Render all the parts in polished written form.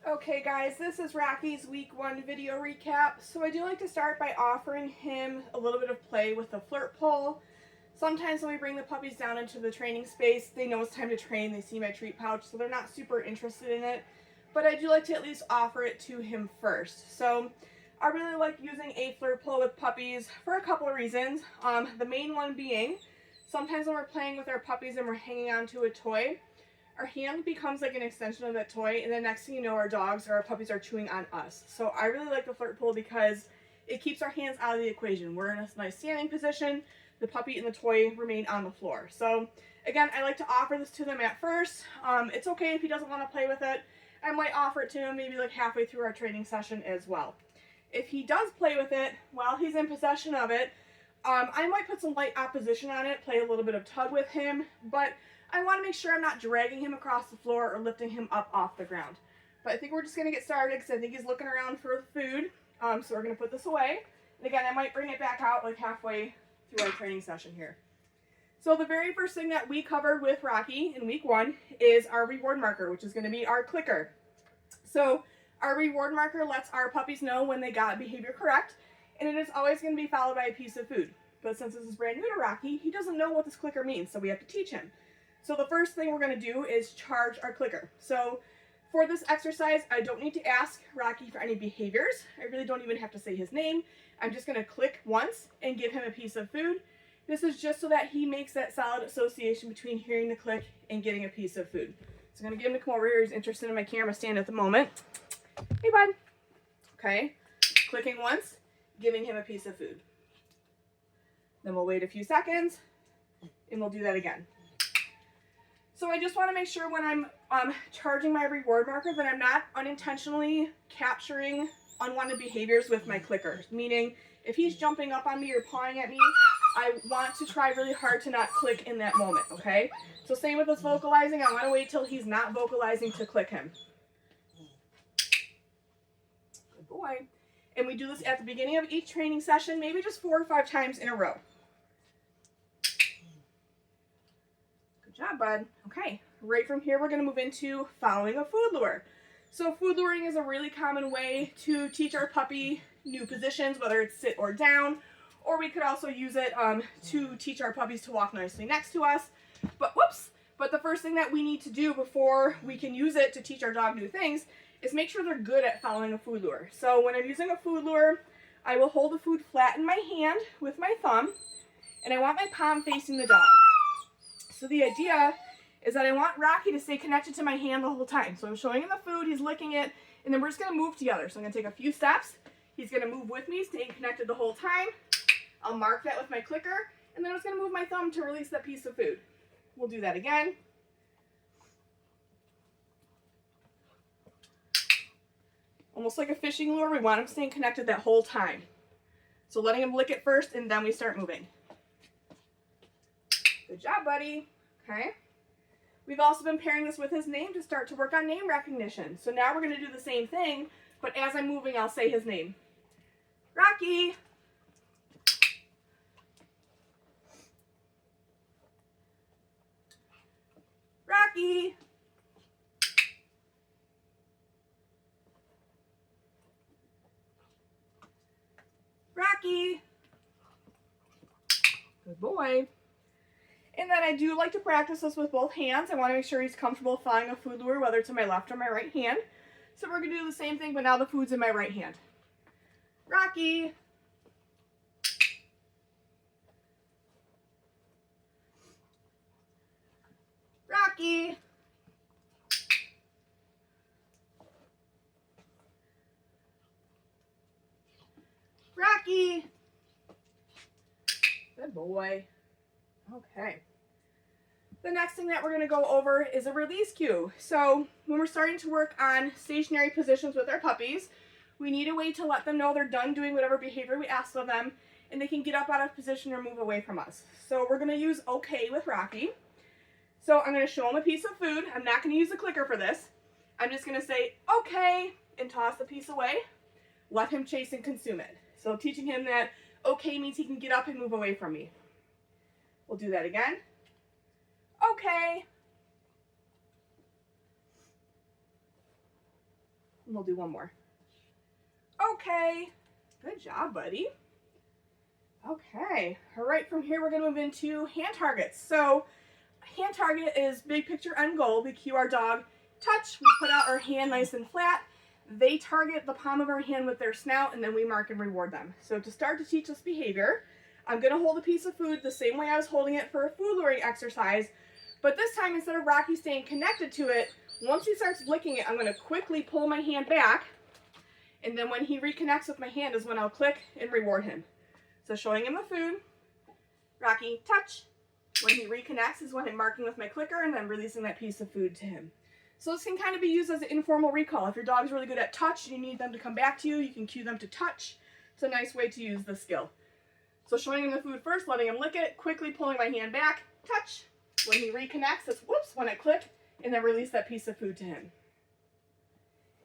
Okay guys, this is Rocky's week 1 video recap. So I do like to start by offering him a little bit of play with the flirt pole. Sometimes when we bring the puppies down into the training space, they know it's time to train, they see my treat pouch, so they're not super interested in it. But I do like to at least offer it to him first. So I really like using a flirt pole with puppies for a couple of reasons. The main one being, sometimes when we're playing with our puppies and we're hanging on to a toy, our hand becomes like an extension of that toy, and then next thing you know, our dogs or our puppies are chewing on us. So I really like the flirt pole because it keeps our hands out of the equation. We're in a nice standing position. The puppy and the toy remain on the floor. So again, I like to offer this to them at first. It's okay if he doesn't want to play with it. I might offer it to him maybe like halfway through our training session as well. If he does play with it while he's in possession of it, I might put some light opposition on it, play a little bit of tug with him, but I want to make sure I'm not dragging him across the floor or lifting him up off the ground. But I think we're just going to get started because I think he's looking around for food. So we're going to put this away. And again, I might bring it back out like halfway through our training session here. So the very first thing that we covered with Rocky in week 1 is our reward marker, which is going to be our clicker. So our reward marker lets our puppies know when they got behavior correct, and it is always going to be followed by a piece of food. But since this is brand new to Rocky, he doesn't know what this clicker means, so we have to teach him. So the first thing we're going to do is charge our clicker. So for this exercise, I don't need to ask Rocky for any behaviors. I really don't even have to say his name. I'm just going to click once and give him a piece of food. This is just so that he makes that solid association between hearing the click and getting a piece of food. So I'm going to get him to come over here. He's interested in my camera stand at the moment. Hey, bud. Okay. Clicking once, giving him a piece of food. Then we'll wait a few seconds, and we'll do that again. So I just want to make sure when I'm charging my reward marker that I'm not unintentionally capturing unwanted behaviors with my clicker. Meaning, if he's jumping up on me or pawing at me, I want to try really hard to not click in that moment, okay? So same with this vocalizing, I want to wait till he's not vocalizing to click him. Good boy. And we do this at the beginning of each training session, maybe just 4 or 5 times in a row. Good job, bud. Okay, right from here, we're going to move into following a food lure. So food luring is a really common way to teach our puppy new positions, whether it's sit or down, or we could also use it to teach our puppies to walk nicely next to us. But the first thing that we need to do before we can use it to teach our dog new things is make sure they're good at following a food lure. So when I'm using a food lure, I will hold the food flat in my hand with my thumb, and I want my palm facing the dog. So the idea is that I want Rocky to stay connected to my hand the whole time. So I'm showing him the food, he's licking it, and then we're just going to move together. So I'm going to take a few steps. He's going to move with me, staying connected the whole time. I'll mark that with my clicker, and then I'm just going to move my thumb to release that piece of food. We'll do that again. Almost like a fishing lure, we want him staying connected that whole time. So letting him lick it first, and then we start moving. Good job, buddy. Okay. We've also been pairing this with his name to start to work on name recognition. So now we're going to do the same thing, but as I'm moving, I'll say his name. Rocky. Rocky. Rocky. Good boy. And then I do like to practice this with both hands. I want to make sure he's comfortable following a food lure, whether it's in my left or my right hand. So we're going to do the same thing, but now the food's in my right hand. Rocky. Rocky. Rocky. Good boy. Okay. The next thing that we're going to go over is a release cue. So when we're starting to work on stationary positions with our puppies, we need a way to let them know they're done doing whatever behavior we ask of them, and they can get up out of position or move away from us. So we're going to use okay with Rocky. So I'm going to show him a piece of food. I'm not going to use a clicker for this. I'm just going to say okay and toss the piece away. Let him chase and consume it. So teaching him that okay means he can get up and move away from me. We'll do that again. Okay. And we'll do one more. Okay. Good job, buddy. Okay. All right, from here we're going to move into hand targets. So hand target is big picture end goal. We cue our dog touch. We put out our hand nice and flat. They target the palm of our hand with their snout, and then we mark and reward them. So to start to teach this behavior, I'm going to hold a piece of food the same way I was holding it for a food luring exercise, but this time instead of Rocky staying connected to it, once he starts licking it, I'm going to quickly pull my hand back, and then when he reconnects with my hand is when I'll click and reward him. So showing him the food, Rocky, touch. When he reconnects is when I'm marking with my clicker and then releasing that piece of food to him. So this can kind of be used as an informal recall. If your dog's really good at touch and you need them to come back to you, you can cue them to touch. It's a nice way to use the skill. So showing him the food first, letting him lick it, quickly pulling my hand back, touch. When he reconnects, it's whoops, when I click, and then release that piece of food to him.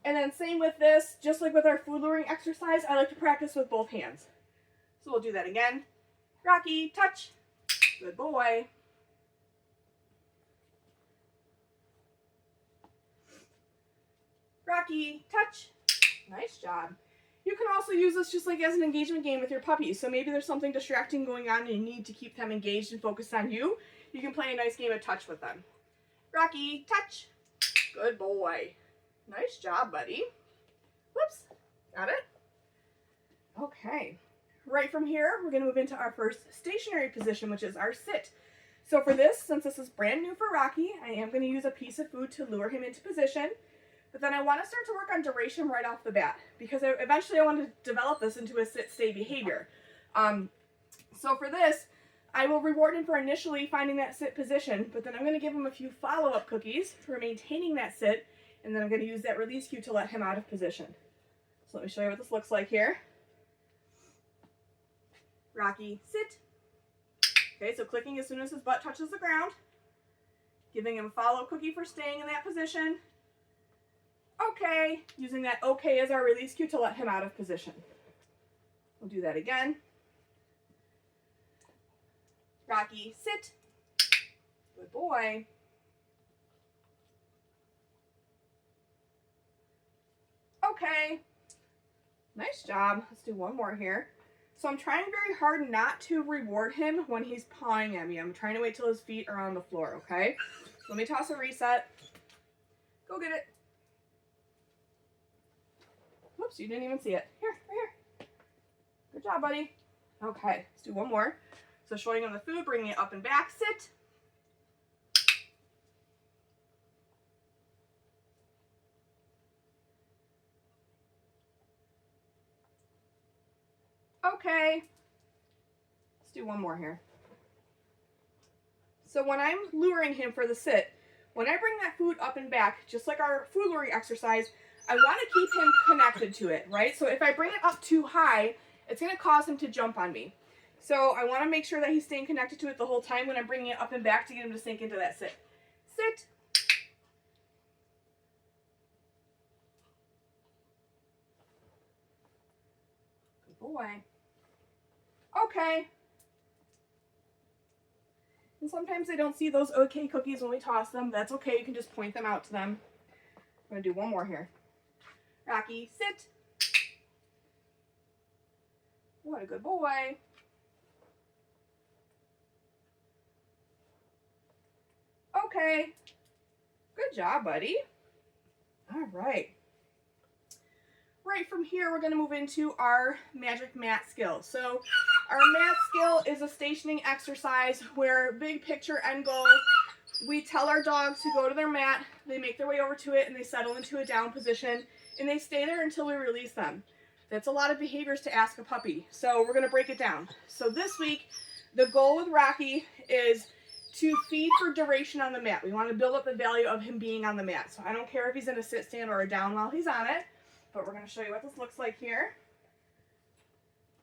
And then same with this, just like with our food luring exercise, I like to practice with both hands. So we'll do that again. Rocky, touch. Good boy. Rocky, touch. Nice job. You can also use this just like as an engagement game with your puppies. So maybe there's something distracting going on and you need to keep them engaged and focused on you. You can play a nice game of touch with them. Rocky, touch. Good boy. Nice job, buddy. Whoops. Got it? Okay. Right from here, we're going to move into our first stationary position, which is our sit. So for this, since this is brand new for Rocky, I am going to use a piece of food to lure him into position. But then I want to start to work on duration right off the bat because eventually I want to develop this into a sit-stay behavior. So for this, I will reward him for initially finding that sit position, but then I'm going to give him a few follow-up cookies for maintaining that sit, and then I'm going to use that release cue to let him out of position. So let me show you what this looks like here. Rocky, sit. Okay, so clicking as soon as his butt touches the ground. Giving him a follow cookie for staying in that position. Okay, using that okay as our release cue to let him out of position. We'll do that again. Rocky, sit. Good boy. Okay. Nice job. Let's do one more here. So I'm trying very hard not to reward him when he's pawing at me. I'm trying to wait till his feet are on the floor, okay? Let me toss a reset. Go get it. Whoops, you didn't even see it. Here, right here. Good job, buddy. Okay, let's do one more. So showing him the food, bringing it up and back, sit. Okay, let's do one more here. So when I'm luring him for the sit, when I bring that food up and back, just like our food luring exercise, I want to keep him connected to it, right? So if I bring it up too high, it's going to cause him to jump on me. So I want to make sure that he's staying connected to it the whole time when I'm bringing it up and back to get him to sink into that sit. Sit. Good boy. Okay. And sometimes they don't see those okay cookies when we toss them. That's okay. You can just point them out to them. I'm going to do one more here. Rocky, sit. What a good boy. Okay. Good job, buddy. All right. Right from here, we're going to move into our magic mat skill. So our mat skill is a stationing exercise where big picture end goal, we tell our dogs to go to their mat, they make their way over to it, and they settle into a down position, and they stay there until we release them. That's a lot of behaviors to ask a puppy, so we're going to break it down. So this week, the goal with Rocky is to feed for duration on the mat. We want to build up the value of him being on the mat. So I don't care if he's in a sit stand or a down while he's on it, but we're going to show you what this looks like here.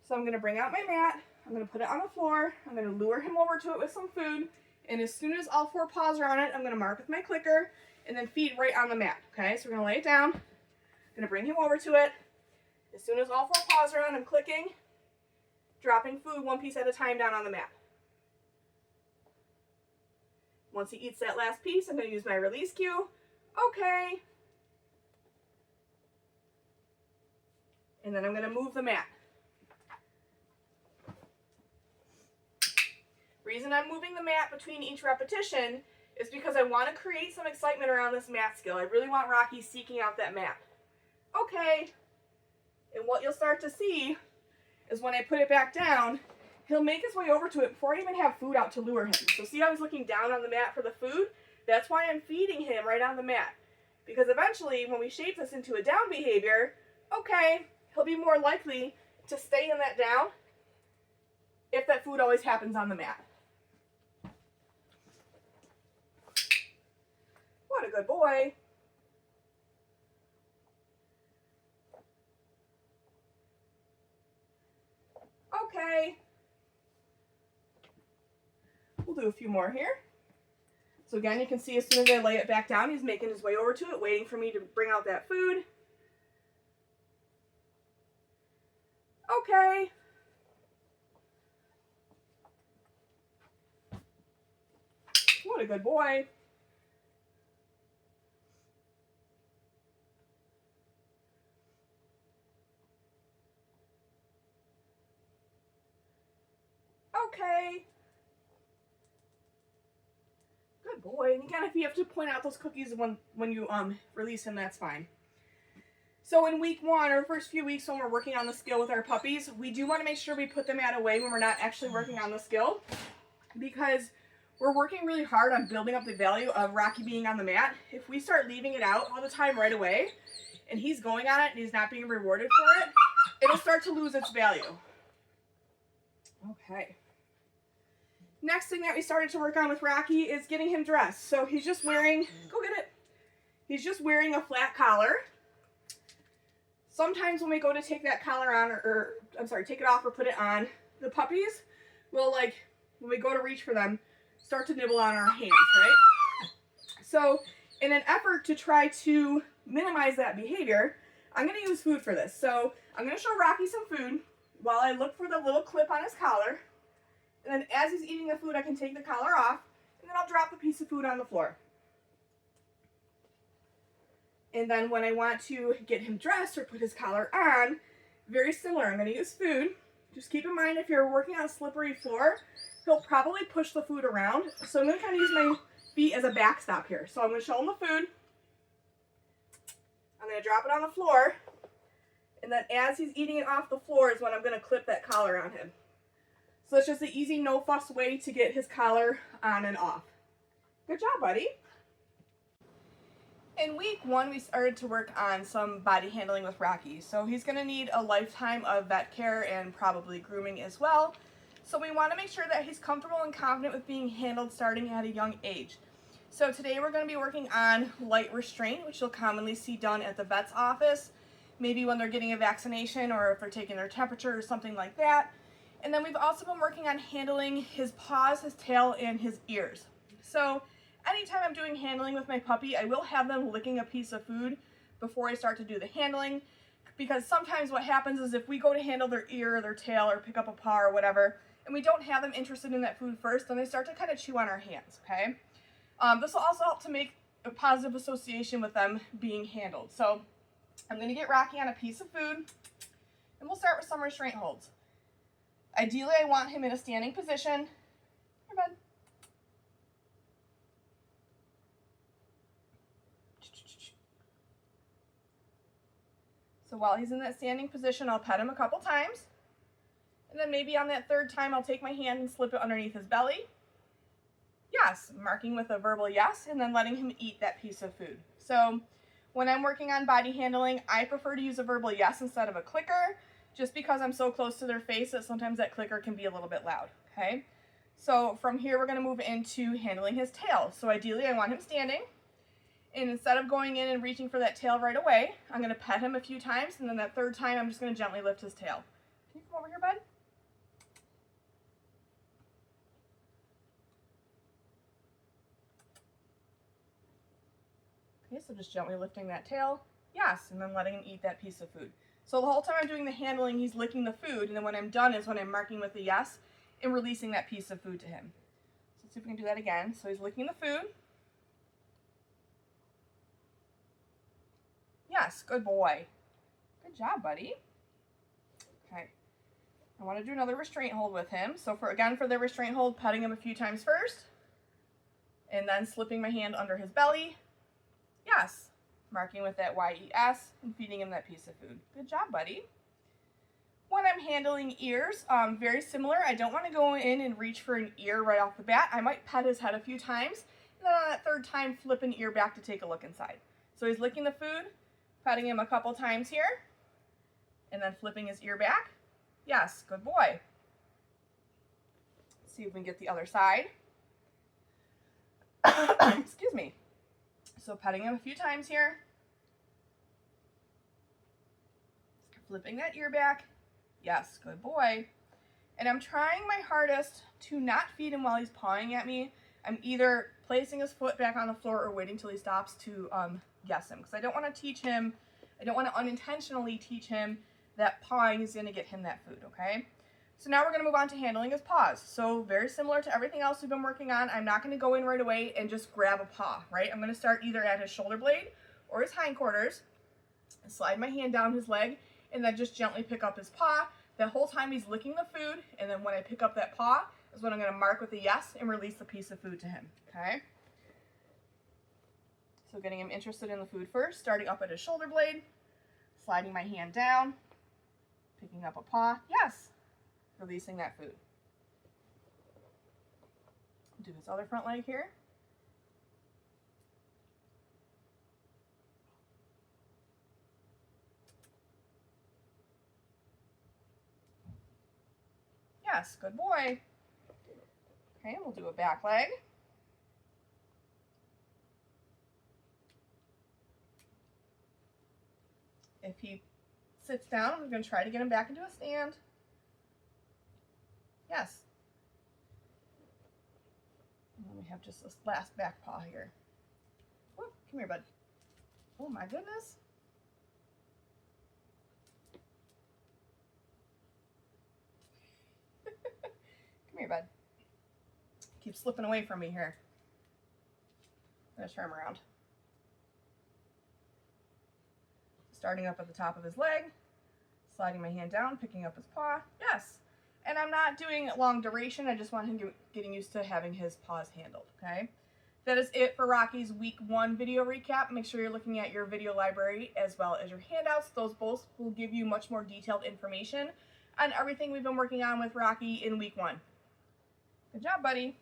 So I'm going to bring out my mat, I'm going to put it on the floor, I'm going to lure him over to it with some food, and as soon as all four paws are on it, I'm going to mark with my clicker and then feed right on the mat. Okay, so we're going to lay it down, I'm going to bring him over to it. As soon as all four paws are on, I'm clicking, dropping food one piece at a time down on the mat. Once he eats that last piece, I'm going to use my release cue. Okay. And then I'm going to move the mat. Reason I'm moving the mat between each repetition is because I want to create some excitement around this mat skill. I really want Rocky seeking out that mat. Okay. And what you'll start to see is when I put it back down, he'll make his way over to it before I even have food out to lure him. So see how he's looking down on the mat for the food? That's why I'm feeding him right on the mat. Because eventually, when we shape this into a down behavior, okay, he'll be more likely to stay in that down if that food always happens on the mat. What a good boy. Okay. We'll do a few more here. So again, you can see as soon as I lay it back down, he's making his way over to it, waiting for me to bring out that food. Okay. What a good boy. Okay. Good boy. And again, if you have to point out those cookies when you release him, that's fine. So in week 1, or first few weeks when we're working on the skill with our puppies, we do want to make sure we put the mat away when we're not actually working on the skill, because we're working really hard on building up the value of Rocky being on the mat. If we start leaving it out all the time right away, and he's going on it and he's not being rewarded for it, it'll start to lose its value. Okay. Next thing that we started to work on with Rocky is getting him dressed. So he's just wearing, go get it. He's just wearing a flat collar. Sometimes when we go to take that collar on, take it off or put it on, the puppies will, like, when we go to reach for them, start to nibble on our hands, right? So in an effort to try to minimize that behavior, I'm going to use food for this. So I'm going to show Rocky some food while I look for the little clip on his collar. And then as he's eating the food, I can take the collar off, and then I'll drop the piece of food on the floor. And then when I want to get him dressed or put his collar on, very similar. I'm going to use food. Just keep in mind, if you're working on a slippery floor, he'll probably push the food around. So I'm going to kind of use my feet as a backstop here. So I'm going to show him the food. I'm going to drop it on the floor. And then as he's eating it off the floor is when I'm going to clip that collar on him. So it's just an easy, no-fuss way to get his collar on and off. Good job, buddy. In week 1, we started to work on some body handling with Rocky. So he's going to need a lifetime of vet care and probably grooming as well. So we want to make sure that he's comfortable and confident with being handled starting at a young age. So today we're going to be working on light restraint, which you'll commonly see done at the vet's office, maybe when they're getting a vaccination or if they're taking their temperature or something like that. And then we've also been working on handling his paws, his tail, and his ears. So anytime I'm doing handling with my puppy, I will have them licking a piece of food before I start to do the handling, because sometimes what happens is if we go to handle their ear or their tail or pick up a paw or whatever, and we don't have them interested in that food first, then they start to kind of chew on our hands, okay? This will also help to make a positive association with them being handled. So I'm going to get Rocky on a piece of food, and we'll start with some restraint holds. Ideally, I want him in a standing position. Here, bud. So while he's in that standing position, I'll pet him a couple times. And then maybe on that third time, I'll take my hand and slip it underneath his belly. Yes, marking with a verbal yes, and then letting him eat that piece of food. So when I'm working on body handling, I prefer to use a verbal yes instead of a clicker, just because I'm so close to their face that sometimes that clicker can be a little bit loud, okay? So from here, we're going to move into handling his tail. So ideally, I want him standing. And instead of going in and reaching for that tail right away, I'm going to pet him a few times, and then that third time, I'm just going to gently lift his tail. Can you come over here, bud? Okay, so just gently lifting that tail. Yes, and then letting him eat that piece of food. So the whole time I'm doing the handling, he's licking the food, and then when I'm done is when I'm marking with the yes and releasing that piece of food to him. So let's see if we can do that again. So he's licking the food. Yes, good boy. Good job, buddy. I want to do another restraint hold with him. So for the restraint hold, petting him a few times first, and then slipping my hand under his belly. Yes. Marking with that YES and feeding him that piece of food. Good job, buddy. When I'm handling ears, very similar. I don't want to go in and reach for an ear right off the bat. I might pet his head a few times, and then on that third time, flip an ear back to take a look inside. So he's licking the food, petting him a couple times here, and then flipping his ear back. Yes, good boy. Let's see if we can get the other side. Excuse me. So petting him a few times here. Flipping that ear back. Yes, good boy. And I'm trying my hardest to not feed him while he's pawing at me. I'm either placing his foot back on the floor or waiting till he stops to yes him. Because I don't want to teach him, I don't want to unintentionally teach him that pawing is going to get him that food, okay? So now we're going to move on to handling his paws. So very similar to everything else we've been working on, I'm not going to go in right away and just grab a paw, right? I'm going to start either at his shoulder blade or his hindquarters, and slide my hand down his leg, and then just gently pick up his paw. The whole time he's licking the food, and then when I pick up that paw is when I'm going to mark with a yes and release the piece of food to him, okay? So getting him interested in the food first, starting up at his shoulder blade, sliding my hand down, picking up a paw, yes, releasing that food. Do his other front leg here. Yes, good boy. Okay, we'll do a back leg. If he sits down, I'm going to try to get him back into a stand. Yes. And then we have just this last back paw here. Whoop, come here, bud. Oh my goodness. Come here, bud. Keep slipping away from me here. I'm going to turn him around. Starting up at the top of his leg, sliding my hand down, picking up his paw. Yes. And I'm not doing long duration. I just want him getting used to having his paws handled, okay? That is it for Rocky's week 1 video recap. Make sure you're looking at your video library as well as your handouts. Those both will give you much more detailed information on everything we've been working on with Rocky in week 1. Good job, buddy.